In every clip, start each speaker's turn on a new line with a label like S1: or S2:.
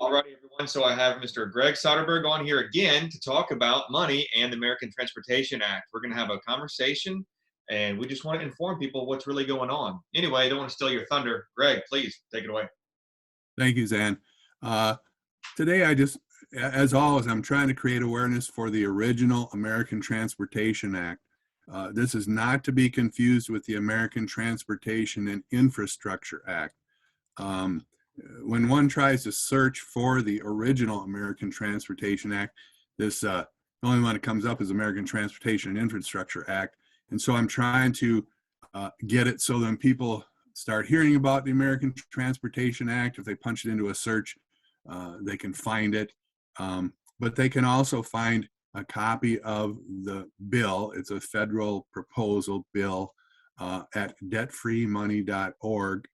S1: All righty, everyone. So I have Mr. Greg Soderberg on here again to talk about money and the American Transportation Act. We're going to have a conversation, and we just want to inform people what's really going on. Anyway, I don't want to steal your thunder. Greg, please take it away.
S2: Thank you, Zan. Today, as always, I'm trying to create awareness for the original American Transportation Act. This is not to be confused with the American Transportation and Infrastructure Act. When one tries to search for the original American Transportation Act, the only one that comes up is American Transportation and Infrastructure Act. And so I'm trying to get it so then people start hearing about the American Transportation Act. If they punch it into a search, they can find it. But they can also find a copy of the bill. It's a federal proposal bill at debtfreemoney.org.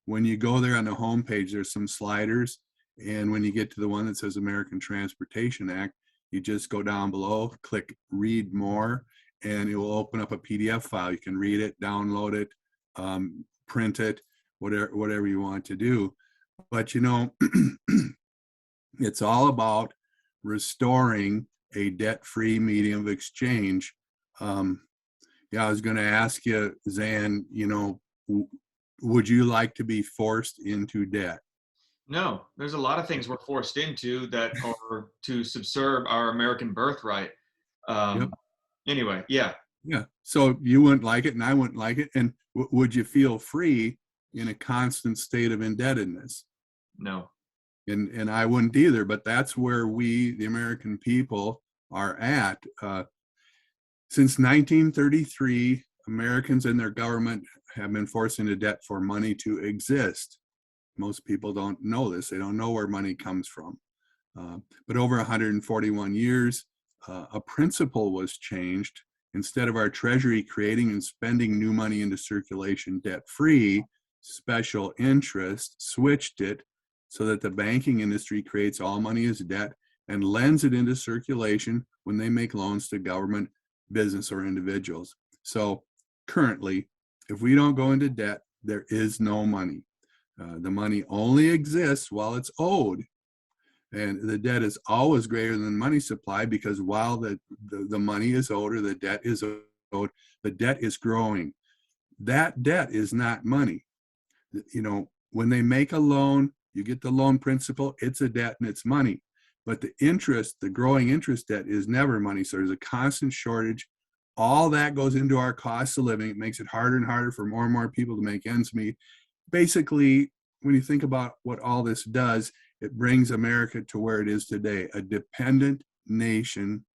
S2: When you go there on the homepage, there's some sliders. And when you get to the one that says American Transportation Act, you just go down below, click read more, and it will open up a PDF file. You can read it, download it, print it, whatever you want to do. But you know, it's all about restoring a debt-free medium of exchange. I was going to ask you, Zan, would you like to be forced into debt?
S1: No, there's a lot of things we're forced into that are to subserve our American birthright.
S2: Yep.
S1: Anyway, yeah.
S2: Yeah. So you wouldn't like it and I wouldn't like it. And would you feel free in a constant state of indebtedness?
S1: No.
S2: And I wouldn't either, but that's where we, the American people, are at. Since 1933, Americans and their government have been forced into debt for money to exist. Most people don't know this. They don't know where money comes from. But over 141 years, a principle was changed. Instead of our Treasury creating and spending new money into circulation debt-free, special interest switched it so that the banking industry creates all money as debt and lends it into circulation when they make loans to government, business, or individuals. So currently, if we don't go into debt, there is no money. The money only exists while it's owed. And the debt is always greater than the money supply because while the money is owed or the debt is owed, the debt is growing. That debt is not money. When they make a loan, you get the loan principal, it's a debt and it's money. But the interest, the growing interest debt is never money. So there's a constant shortage. All that goes into our cost of living. It makes it harder and harder for more and more people to make ends meet. Basically, when you think about what all this does, it brings America to where it is today, a dependent nation,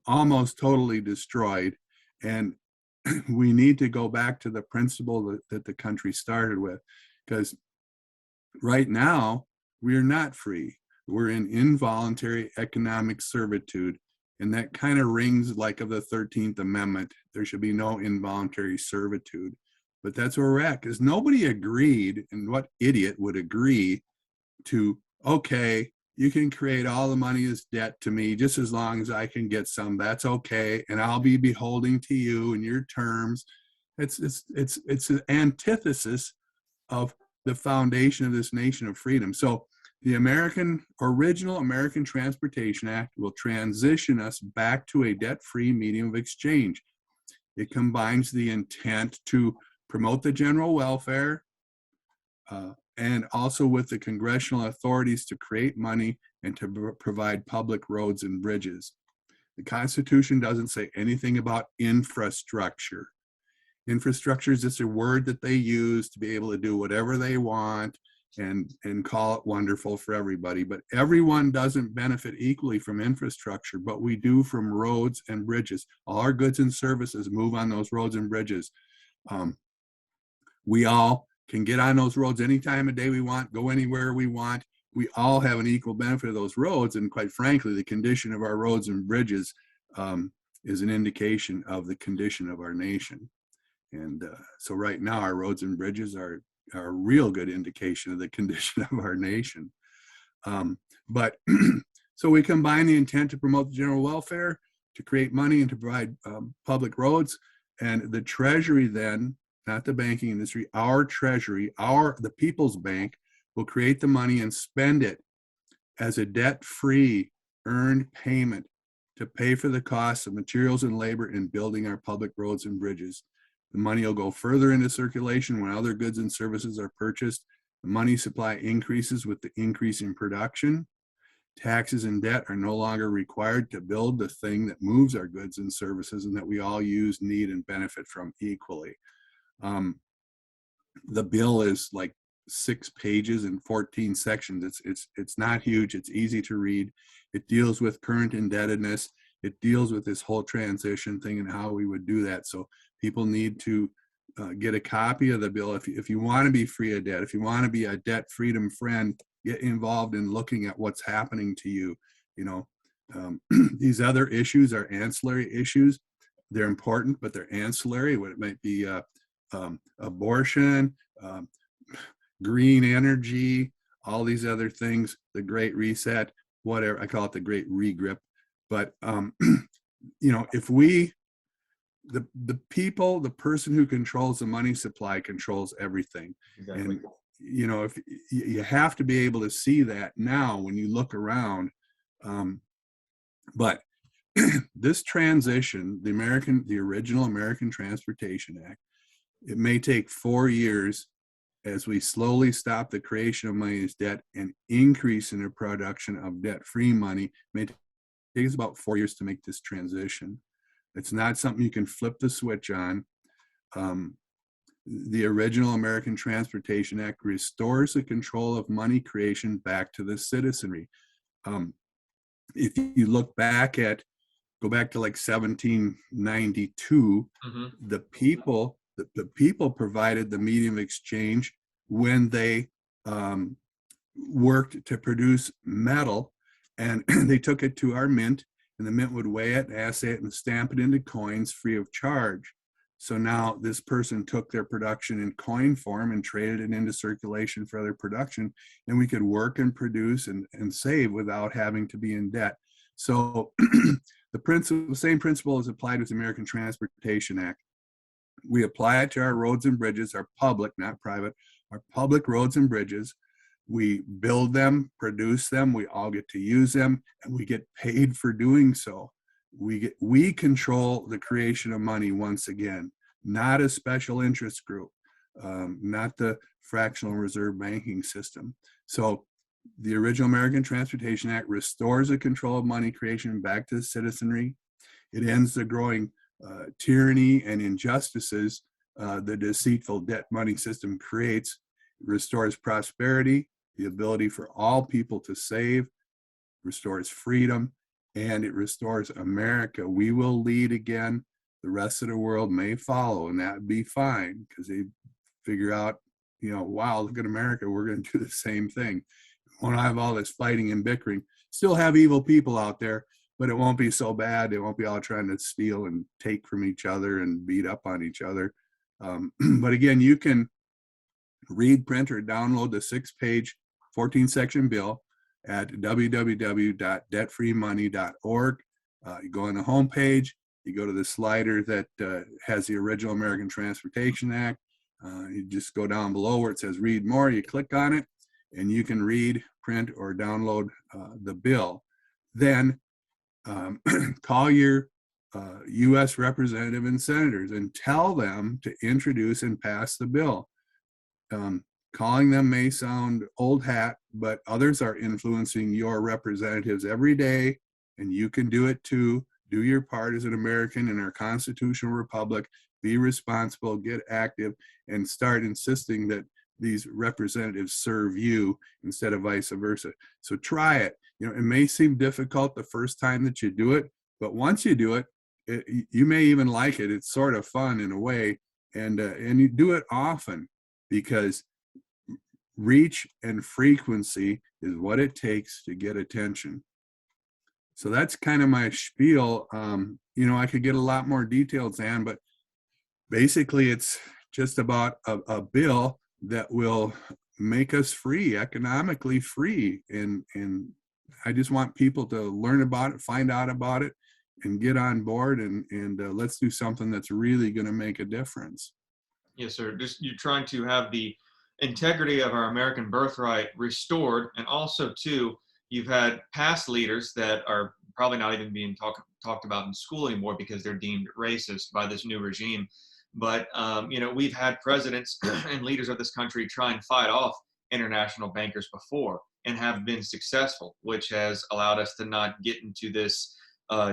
S2: almost totally destroyed. And we need to go back to the principle that the country started with, because right now, we are not free. We're in involuntary economic servitude. And that kind of rings like of the 13th Amendment. There should be no involuntary servitude. But that's where we're at, because nobody agreed, and what idiot would agree to, okay, you can create all the money as debt to me just as long as I can get some. That's okay, and I'll be beholding to you and your terms. It's an antithesis of the foundation of this nation of freedom. So the original American Transportation Act will transition us back to a debt-free medium of exchange. It combines the intent to promote the general welfare and also with the congressional authorities to create money and to provide public roads and bridges. The Constitution doesn't say anything about infrastructure. Infrastructure is just a word that they use to be able to do whatever they want and call it wonderful for everybody. But everyone doesn't benefit equally from infrastructure, but we do from roads and bridges. All our goods and services move on those roads and bridges. We all can get on those roads any time of day we want, go anywhere we want. We all have an equal benefit of those roads. And quite frankly, the condition of our roads and bridges is an indication of the condition of our nation. And so right now, our roads and bridges are a real good indication of the condition of our nation. But so we combine the intent to promote the general welfare, to create money and to provide public roads. And the Treasury then, not the banking industry, our Treasury, the People's Bank, will create the money and spend it as a debt-free earned payment to pay for the costs of materials and labor in building our public roads and bridges. The money will go further into circulation when other goods and services are purchased. The money supply increases with the increase in production. Taxes and debt are no longer required to build the thing that moves our goods and services and that we all use, need, and benefit from equally. The bill is like 6 pages and 14 sections. It's not huge. It's easy to read. It deals with current indebtedness. It deals with this whole transition thing and how we would do that. So people need to get a copy of the bill. If you want to be free of debt, if you want to be a debt freedom friend, get involved in looking at what's happening to you. You know, these other issues are ancillary issues. They're important, but they're ancillary. What it might be abortion, green energy, all these other things, the Great Reset, whatever. I call it the Great Regrip. But, you know, if we, the people, the person who controls the money supply controls everything.
S1: Exactly.
S2: And, you know, if you have to be able to see that now when you look around. But this transition, the original American Transportation Act, it may take 4 years as we slowly stop the creation of money as debt and increase in the production of debt-free money. It may take us about 4 years to make this transition. It's not something you can flip the switch on. The original American Transportation Act restores the control of money creation back to the citizenry. If you look back go back to like 1792, the people provided the medium of exchange when they worked to produce metal, and they took it to our mint, and the mint would weigh it, assay it, and stamp it into coins free of charge. So now this person took their production in coin form and traded it into circulation for other production, and we could work and produce and save without having to be in debt. So the same principle is applied with the American Transportation Act. We apply it to our roads and bridges, our public, not private, our public roads and bridges. We build them, produce them, we all get to use them, and we get paid for doing so. We control the creation of money once again, not a special interest group, not the fractional reserve banking system. So the original American Transportation Act restores the control of money creation back to the citizenry. It ends the growing tyranny and injustices the deceitful debt money system creates, restores prosperity, the ability for all people to save, restores freedom, and it restores America. We will lead again. The rest of the world may follow, and that would be fine because they figure out, you know, wow, look at America. We're going to do the same thing. We won't have all this fighting and bickering. Still have evil people out there, but it won't be so bad. They won't be all trying to steal and take from each other and beat up on each other. But again, you can read, print, or download the 6-page, 14-section bill at www.debtfreemoney.org. You go on the homepage, you go to the slider that has the original American Transportation Act. You just go down below where it says read more, you click on it, and you can read, print, or download the bill. Then call your U.S. representative and senators and tell them to introduce and pass the bill. Calling them may sound old hat, but others are influencing your representatives every day, and you can do it too. Do your part as an American in our constitutional republic. Be responsible, get active, and start insisting that these representatives serve you instead of vice versa. So try it. You know, it may seem difficult the first time that you do it, but once you do it, you may even like it. It's sort of fun in a way, and you do it often because reach and frequency is what it takes to get attention. So that's kind of my spiel. You know, I could get a lot more details, Ann, but basically it's just about a bill that will make us free, economically free. And I just want people to learn about it, find out about it, and get on board, and let's do something that's really going to make a difference.
S1: Yes, sir. Just you're trying to have the integrity of our American birthright restored, and also too, you've had past leaders that are probably not even being talked about in school anymore because they're deemed racist by this new regime. But we've had presidents and leaders of this country try and fight off international bankers before and have been successful, which has allowed us to not get into this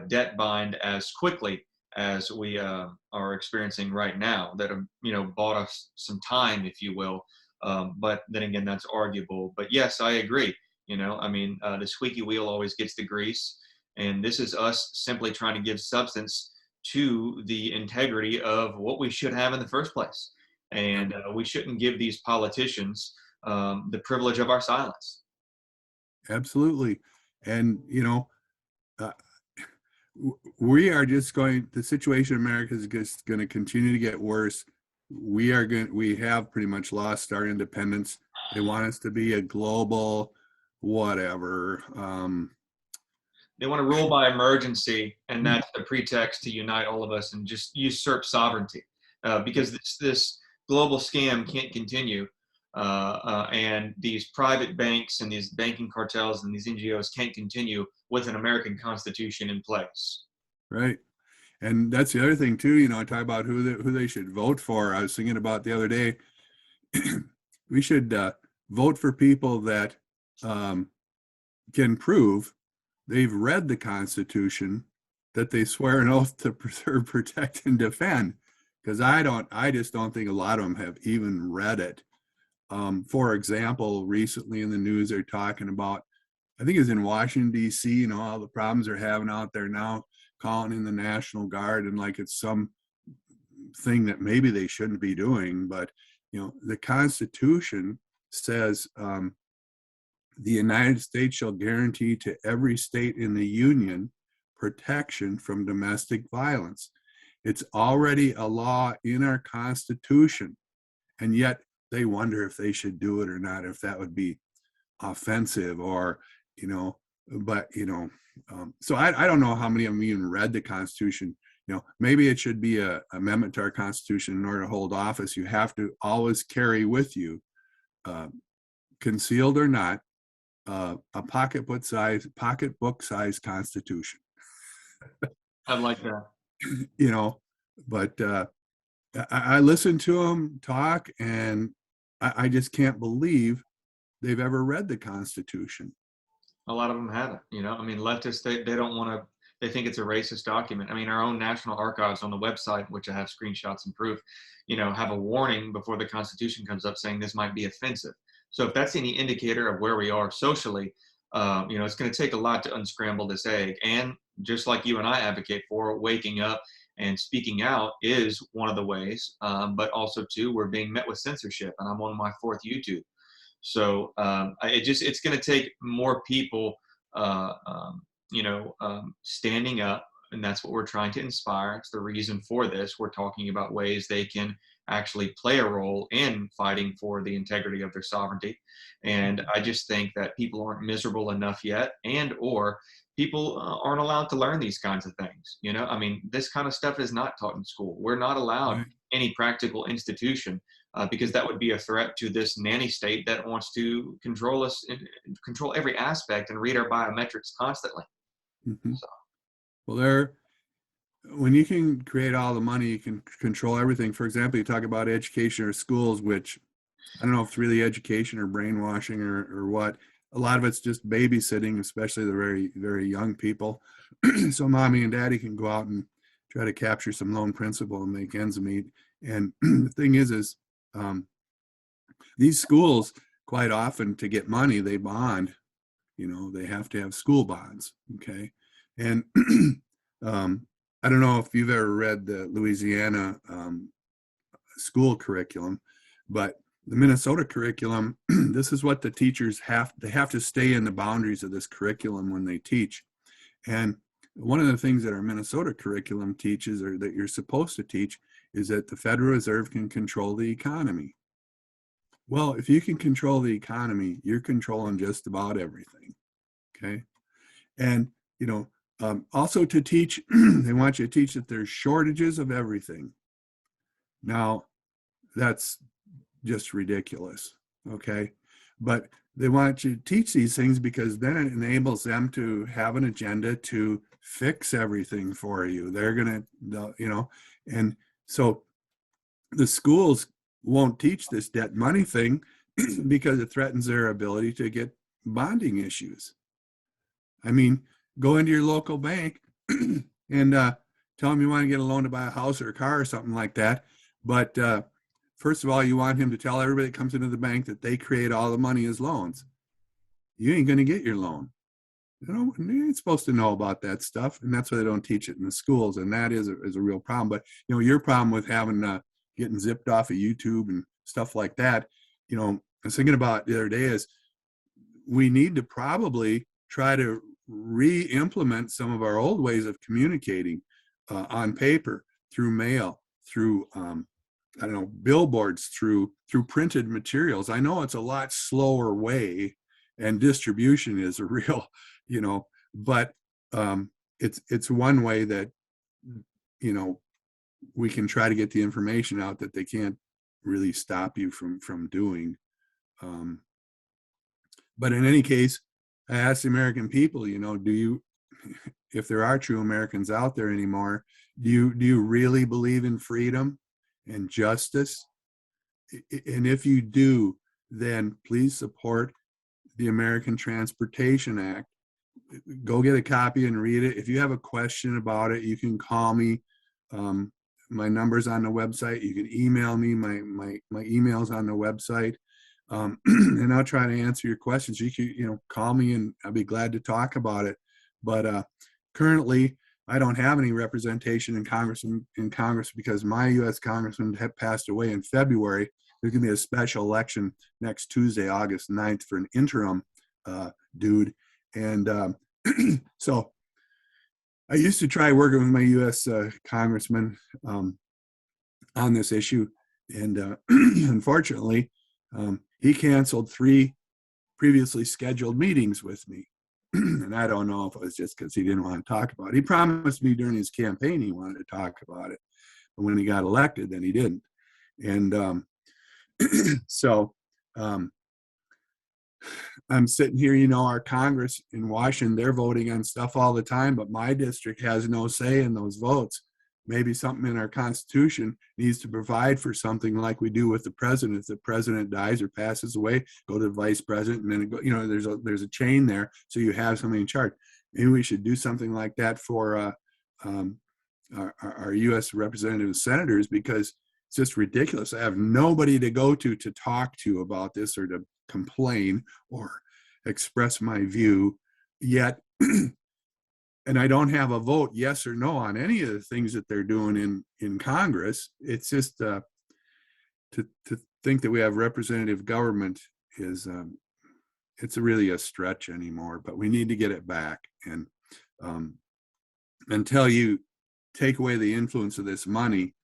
S1: debt bind as quickly as we are experiencing right now. That have bought us some time, if you will. But then again, that's arguable. But yes, I agree. The squeaky wheel always gets the grease, and this is us simply trying to give substance to the integrity of what we should have in the first place. And we shouldn't give these politicians the privilege of our silence.
S2: Absolutely. And, uh, we are just the situation in America is just going to continue to get worse. We have pretty much lost our independence. They want us to be a global whatever.
S1: They want to rule by emergency, and that's the pretext to unite all of us and just usurp sovereignty, because this global scam can't continue, and these private banks and these banking cartels and these NGOs can't continue with an American Constitution in place.
S2: Right. And that's the other thing too, talk about who they should vote for. I was thinking about the other day, we should vote for people that can prove they've read the Constitution, that they swear an oath to preserve, protect, and defend. Because I just don't think a lot of them have even read it. For example, recently in the news, they're talking about, I think it's in Washington, D.C., all the problems they're having out there now, calling in the National Guard, and like it's some thing that maybe they shouldn't be doing. But, the Constitution says, the United States shall guarantee to every state in the Union protection from domestic violence. It's already a law in our Constitution, and yet they wonder if they should do it or not, if that would be offensive or, so I don't know how many of them even read the Constitution. Maybe it should be an amendment to our Constitution. In order to hold office, you have to always carry with you, concealed or not, a pocketbook size Constitution.
S1: I like that.
S2: But I listen to them talk, and I just can't believe they've ever read the Constitution.
S1: A lot of them haven't. Leftists, they don't want to. They think it's a racist document. Our own National Archives on the website, which I have screenshots and proof, have a warning before the Constitution comes up saying this might be offensive. So if that's any indicator of where we are socially, it's going to take a lot to unscramble this egg. And just like you and I advocate for, waking up and speaking out is one of the ways. But also, too, we're being met with censorship, and I'm on my 4th YouTube. So it's going to take more people, standing up, and that's what we're trying to inspire. It's the reason for this. We're talking about ways they can actually play a role in fighting for the integrity of their sovereignty. And I just think that people aren't miserable enough yet, and or people aren't allowed to learn these kinds of things. This kind of stuff is not taught in school. We're not allowed any practical institution, because that would be a threat to this nanny state that wants to control us, control every aspect, and read our biometrics constantly.
S2: Mm-hmm. Well, when you can create all the money, you can control everything. For example, you talk about education or schools, which I don't know if it's really education or brainwashing or what. A lot of it's just babysitting, especially the very, very young people. So mommy and daddy can go out and try to capture some loan principal and make ends meet. And the thing is these schools, quite often, to get money, they bond. They have to have school bonds. Okay. And I don't know if you've ever read the Louisiana school curriculum, but the Minnesota curriculum, this is what the teachers have to stay in the boundaries of this curriculum when they teach. And one of the things that our Minnesota curriculum teaches, or that you're supposed to teach, is that the Federal Reserve can control the economy. Well, if you can control the economy, you're controlling just about everything. Okay. And, also to teach, they want you to teach that there's shortages of everything. Now, that's just ridiculous. Okay. But they want you to teach these things because then it enables them to have an agenda to fix everything for you. They're going to, and so the schools won't teach this debt money thing because it threatens their ability to get bonding issues. I mean, go into your local bank and tell them you want to get a loan to buy a house or a car or something like that. But first of all, you want him to tell everybody that comes into the bank that they create all the money as loans. You ain't going to get your loan. You ain't supposed to know about that stuff, and that's why they don't teach it in the schools, and that is a real problem. But your problem with having getting zipped off of YouTube and stuff like that, I was thinking about the other day is we need to probably try to re-implement some of our old ways of communicating on paper, through mail, through billboards, through printed materials. I know it's a lot slower way, and distribution is a real, but it's one way that we can try to get the information out that they can't really stop you from doing. But in any case, I asked the American people, do you, if there are true Americans out there anymore, do you really believe in freedom and justice? And if you do, then please support the American Transportation Act. Go get a copy and read it. If you have a question about it, you can call me. My number's on the website. You can email me. My email's on the website. And I'll try to answer your questions. You can, call me and I'll be glad to talk about it. But currently, I don't have any representation in Congress because my U.S. congressman had passed away in February. There's going to be a special election next Tuesday, August 9th, for an interim dude. And so I used to try working with my U.S. congressman on this issue. And unfortunately, he canceled 3 previously scheduled meetings with me. And I don't know if it was just because he didn't want to talk about it. He promised me during his campaign he wanted to talk about it. But when he got elected, then he didn't. And so I'm sitting here, our Congress in Washington, they're voting on stuff all the time, but my district has no say in those votes. Maybe something in our Constitution needs to provide for something like we do with the president. If the president dies or passes away, go to the vice president, and then it go, there's a chain there, so you have somebody in charge. Maybe we should do something like that for our U.S. representatives and senators, because it's just ridiculous. I have nobody to go to talk to about this or to complain or express my view yet. And I don't have a vote, yes or no, on any of the things that they're doing in Congress. It's just to think that we have representative government is it's really a stretch anymore. But we need to get it back. And until you take away the influence of this money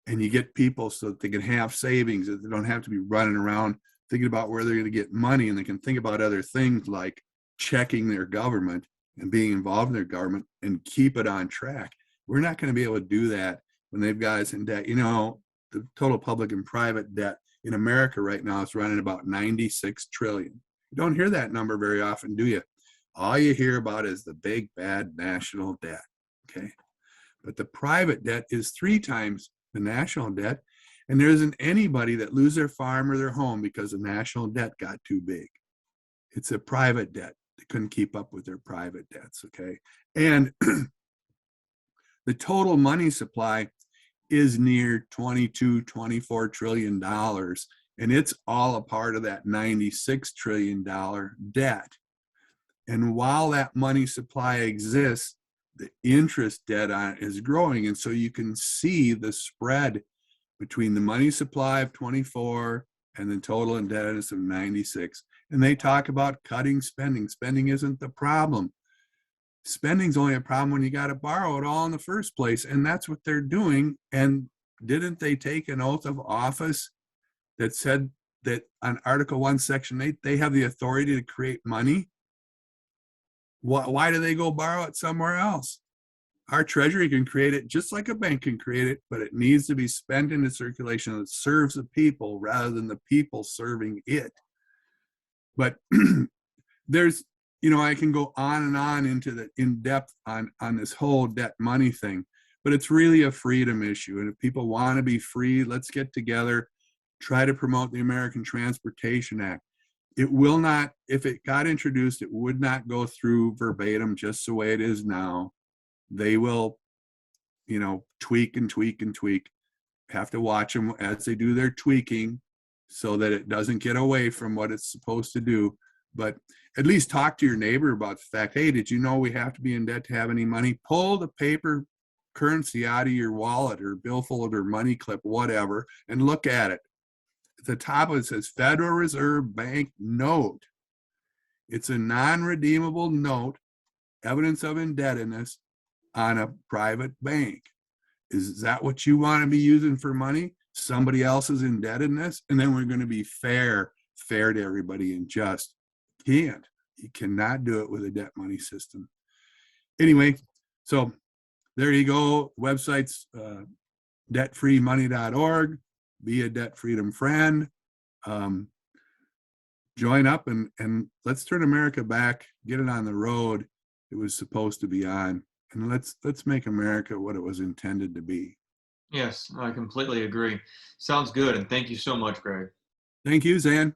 S2: and you get people so that they can have savings, that they don't have to be running around thinking about where they're going to get money, and they can think about other things like checking their government and being involved in their government and keep it on track. We're not going to be able to do that when they've got us in debt. The total public and private debt in America right now is running about 96 trillion. You don't hear that number very often, do you? All you hear about is the big, bad national debt, okay? But the private debt is 3 times the national debt, and there isn't anybody that lose their farm or their home because the national debt got too big. It's a private debt. They couldn't keep up with their private debts, okay? And the total money supply is near $22-24 trillion, and it's all a part of that $96 trillion debt. And while that money supply exists, the interest debt on it is growing. And so you can see the spread between the money supply of 24 and the total indebtedness of 96. And they talk about cutting spending. Spending isn't the problem. Spending's only a problem when you got to borrow it all in the first place. And that's what they're doing. And didn't they take an oath of office that said that on Article 1, Section 8, they have the authority to create money? Why do they go borrow it somewhere else? our treasury can create it just like a bank can create it, but it needs to be spent into circulation that serves the people rather than the people serving it. But there's, I can go on and on into the in depth on this whole debt money thing, but it's really a freedom issue. And if people want to be free, let's get together, try to promote the American Transportation Act. It will not, if it got introduced, it would not go through verbatim just the way it is now. They will, tweak and tweak and tweak. Have to watch them as they do their tweaking so that it doesn't get away from what it's supposed to do. But at least talk to your neighbor about the fact, hey, did you know we have to be in debt to have any money? Pull the paper currency out of your wallet or billfold or money clip, whatever, and look at it. At the top it says Federal Reserve Bank note. It's a non-redeemable note, evidence of indebtedness on a private bank. Is that what you want to be using for money? Somebody else's indebtedness? And then we're going to be fair to everybody and just. You cannot do it with a debt money system. Anyway, so there you go. Website's debtfreemoney.org. Be a debt freedom friend. Join up and let's turn America back, get it on the road it was supposed to be on. And let's make America what it was intended to be.
S1: Yes, I completely agree. Sounds good. And thank you so much, Greg.
S2: Thank you, Zan.